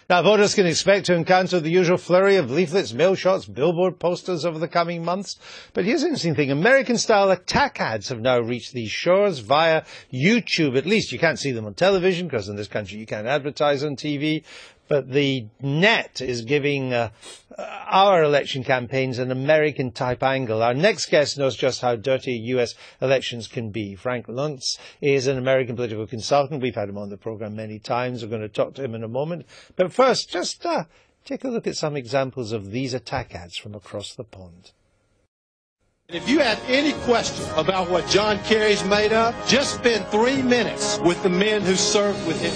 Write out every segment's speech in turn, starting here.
Now, voters can expect to encounter the usual flurry of leaflets, mail shots, billboard posters over the coming months. But here's an interesting thing. American-style attack ads have now reached these shores via YouTube. At least you can't see them on television, because in this country you can't advertise on TV. But the net is giving our election campaigns an American-type angle. Our next guest knows just how dirty U.S. elections can be. Frank Luntz is an American political consultant. We've had him on the program many times. We're going to talk to him in a moment. But first, just take a look at some examples of these attack ads from across the pond. If you have any question about what John Kerry's made of, just spend 3 minutes with the men who served with him.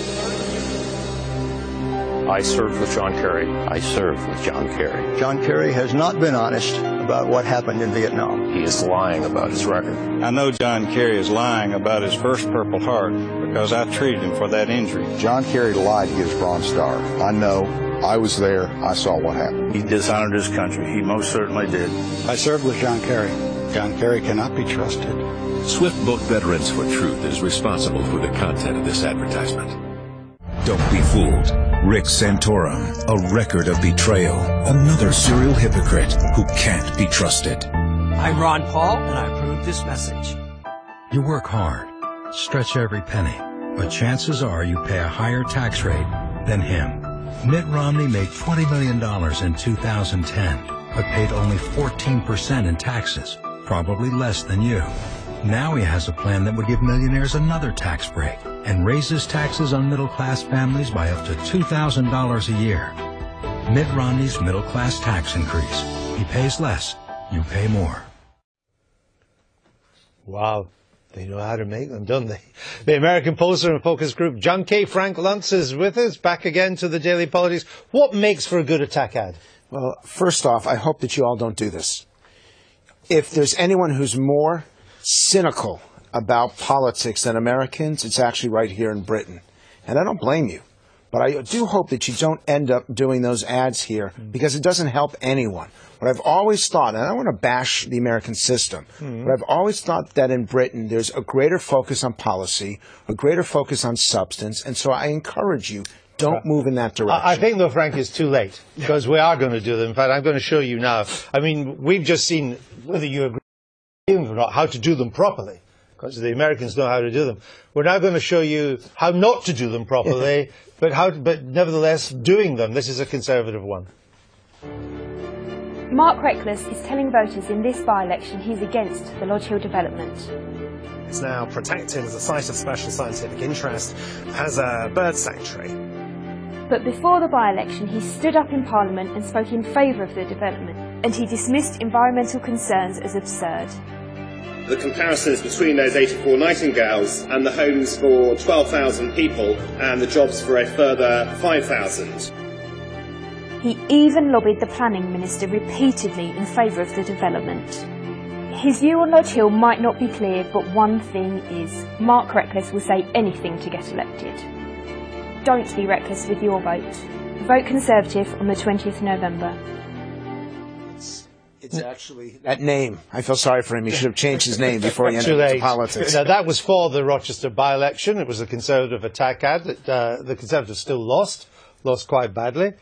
I served with John Kerry. I served with John Kerry. John Kerry has not been honest about what happened in Vietnam. He is lying about his record. I know John Kerry is lying about his first Purple Heart because I treated him for that injury. John Kerry lied to get his Bronze Star. I know. I was there. I saw what happened. He dishonored his country. He most certainly did. I served with John Kerry. John Kerry cannot be trusted. Swift Book Veterans for Truth is responsible for the content of this advertisement. Don't be fooled. Rick Santorum, a record of betrayal, another serial hypocrite who can't be trusted. I'm Ron Paul, and I approve this message. You work hard, stretch every penny, but chances are you pay a higher tax rate than him. Mitt Romney made $20 million in 2010, but paid only 14% in taxes, probably less than you. Now he has a plan that would give millionaires another tax break and raises taxes on middle-class families by up to $2,000 a year. Mitt Romney's middle-class tax increase. He pays less, you pay more. Wow. They know how to make them, don't they? The American pollster and focus group Junkie, Frank Luntz, is with us. Back again to the Daily Politics. What makes for a good attack ad? Well, first off, I hope that you all don't do this. If there's anyone who's more cynical about politics than Americans, it's actually right here in Britain. And I don't blame you. But I do hope that you don't end up doing those ads here, because it doesn't help anyone. What I've always thought, and I don't want to bash the American system, but I've always thought that in Britain there's a greater focus on policy, a greater focus on substance, and so I encourage you, don't move in that direction. I think, though, Frank, it's too late, because we are going to do them. In fact, I'm going to show you now. I mean, we've just seen, whether you agree or not, how to do them properly, because the Americans know how to do them. We're now going to show you how not to do them properly, but nevertheless doing them. This is a Conservative one. Mark Reckless is telling voters in this by-election he's against the Lodge Hill development. It's now protected as a site of special scientific interest, as a bird sanctuary. But before the by-election, he stood up in Parliament and spoke in favour of the development, and he dismissed environmental concerns as absurd. The comparisons between those 84 nightingales and the homes for 12,000 people and the jobs for a further 5,000. He even lobbied the planning minister repeatedly in favour of the development. His view on Lodge Hill might not be clear, but one thing is, Mark Reckless will say anything to get elected. Don't be reckless with your vote. Vote Conservative on the 20th November. It's actually that name. I feel sorry for him. He should have changed his name before he entered into politics. Now, that was for the Rochester by-election. It was a Conservative attack ad. The Conservatives still lost quite badly.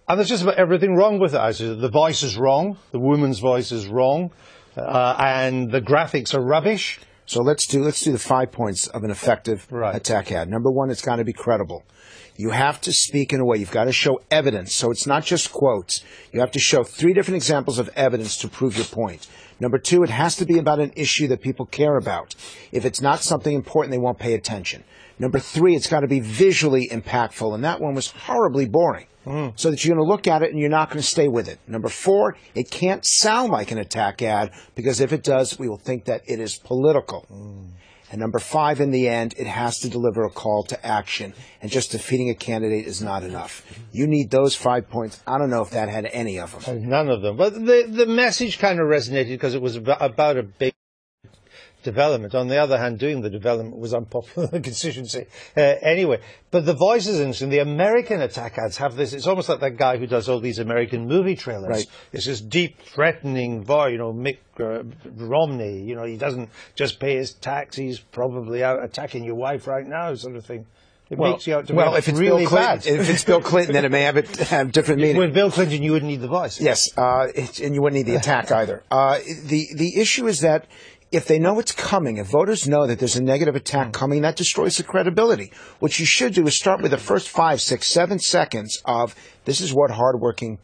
And there's just about everything wrong with it, actually. The voice is wrong. The woman's voice is wrong. And the graphics are rubbish. So let's do the 5 points of an effective attack ad. Number one, it's got to be credible. You have to speak in a way. You've got to show evidence. So it's not just quotes. You have to show 3 different examples of evidence to prove your point. Number two, it has to be about an issue that people care about. If it's not something important, they won't pay attention. Number 3, it's got to be visually impactful. And that one was horribly boring. So that you're going to look at it and you're not going to stay with it. Number 4, it can't sound like an attack ad, because if it does, we will think that it is political. And number 5, in the end, it has to deliver a call to action. And just defeating a candidate is not enough. You need those 5 points. I don't know if that had any of them. None of them. But the message kind of resonated because it was about a big development. On the other hand, doing the development was unpopular in the constituency anyway. But the voice is interesting. The American attack ads have this. It's almost like that guy who does all these American movie trailers. Right. It's this deep, threatening voice. Mick Romney. He doesn't just pay his tax. He's probably out attacking your wife right now, sort of thing. It makes you out to if it's really Bill Clinton, bad. if it's Bill Clinton, then it may have different meaning. With Bill Clinton, you wouldn't need the voice. Yes, and you wouldn't need the attack either. The issue is that if they know it's coming, if voters know that there's a negative attack coming, that destroys the credibility. What you should do is start with the first 5, 6, 7 seconds of this is what hardworking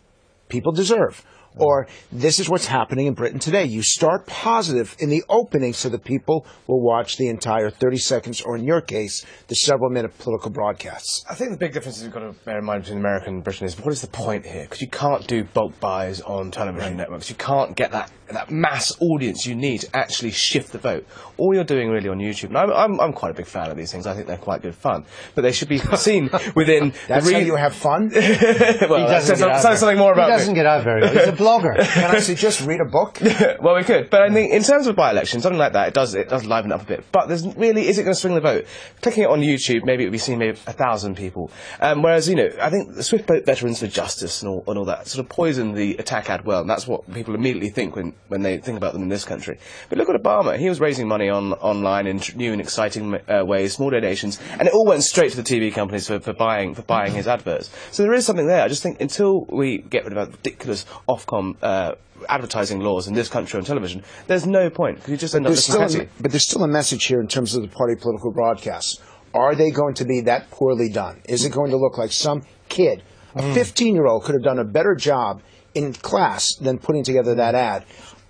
people deserve. Or this is what's happening in Britain today. You start positive in the opening so that people will watch the entire 30 seconds, or in your case, the several-minute political broadcasts. I think the big difference we've got to bear in mind between America and Britain is what is the point here? Because you can't do bulk buys on television networks. You can't get that mass audience you need to actually shift the vote. All you're doing really on YouTube, and I'm quite a big fan of these things. I think they're quite good fun. But they should be seen within... That's how you have fun? Well, that says something more about me. He doesn't get out very well. He's a blogger. Can I suggest read a book? Well, we could. But I think in terms of by-election, something like that, it does liven up a bit. But is it going to swing the vote? Clicking it on YouTube, maybe it would be seen maybe 1,000 people. Whereas, I think the Swift Veterans for Justice and all that sort of poisoned the attack ad well, and that's what people immediately think when they think about them in this country. But look at Obama. He was raising money online in new and exciting ways, small donations, and it all went straight to the TV companies for buying his adverts. So there is something there. I just think until we get rid of that ridiculous Ofcom advertising laws in this country on television, there's no point, because you just end up listening. But there's still a message here in terms of the party political broadcasts. Are they going to be that poorly done? Is it going to look like some kid, a 15-year-old, could have done a better job in class than putting together that ad?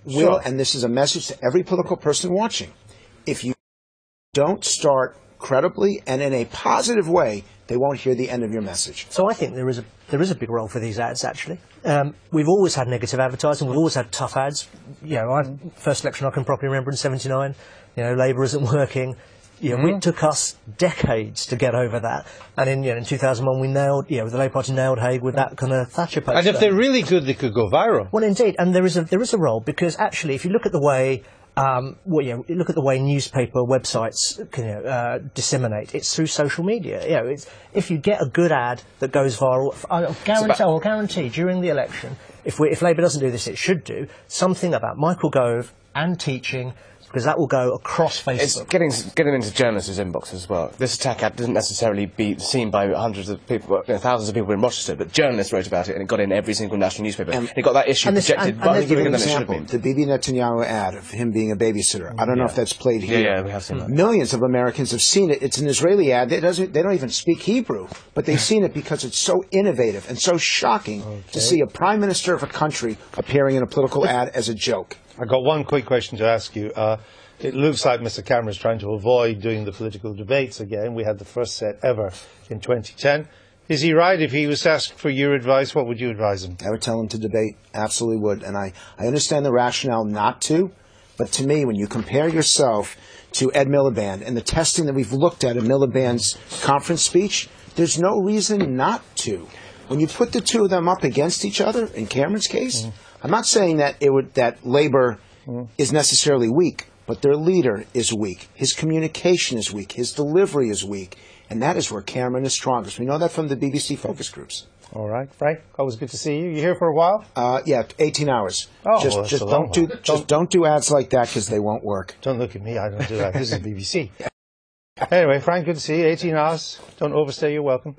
And this is a message to every political person watching. If you don't start credibly and in a positive way, they won't hear the end of your message. So I think there is a big role for these ads, actually. We've always had negative advertising. We've always had tough ads. First election I can properly remember in '79. Labour isn't working. It took us decades to get over that. And in 2001 we nailed, the Labour Party nailed Hague with that kind of Thatcher poster. And if they're really good, they could go viral. Well, indeed, and there is a role, because actually, if you look at the way look at the way newspaper websites disseminate. It's through social media. If you get a good ad that goes viral, I'll guarantee during the election, if Labour doesn't do this, it should do something about Michael Gove and teaching, because that will go across Facebook. It's getting into journalists' inboxes as well. This attack ad doesn't necessarily be seen by hundreds of people, thousands of people in Rochester, but journalists wrote about it, and it got in every single national newspaper. And it got that issue projected by the example. The Bibi Netanyahu ad of him being a babysitter. I don't know if that's played here. Yeah, we have seen that. Millions of Americans have seen it. It's an Israeli ad. They don't even speak Hebrew, but they've seen it because it's so innovative and so shocking to see a prime minister of a country appearing in a political ad as a joke. I got one quick question to ask you. It looks like Mr. Cameron's trying to avoid doing the political debates again. We had the first set ever in 2010. Is he right? If he was asked for your advice, what would you advise him? I would tell him to debate. Absolutely would. And I understand the rationale not to, but to me, when you compare yourself to Ed Miliband and the testing that we've looked at in Miliband's conference speech, there's no reason not to. When you put the two of them up against each other, in Cameron's case, I'm not saying that Labour is necessarily weak, but their leader is weak. His communication is weak. His delivery is weak. And that is where Cameron is strongest. We know that from the BBC focus groups. All right. Frank, always good to see you. You here for a while? Yeah, 18 hours. Oh, just don't do ads like that, because they won't work. Don't look at me. I don't do that. This is BBC. Anyway, Frank, good to see you. 18 hours. Don't overstay your welcome.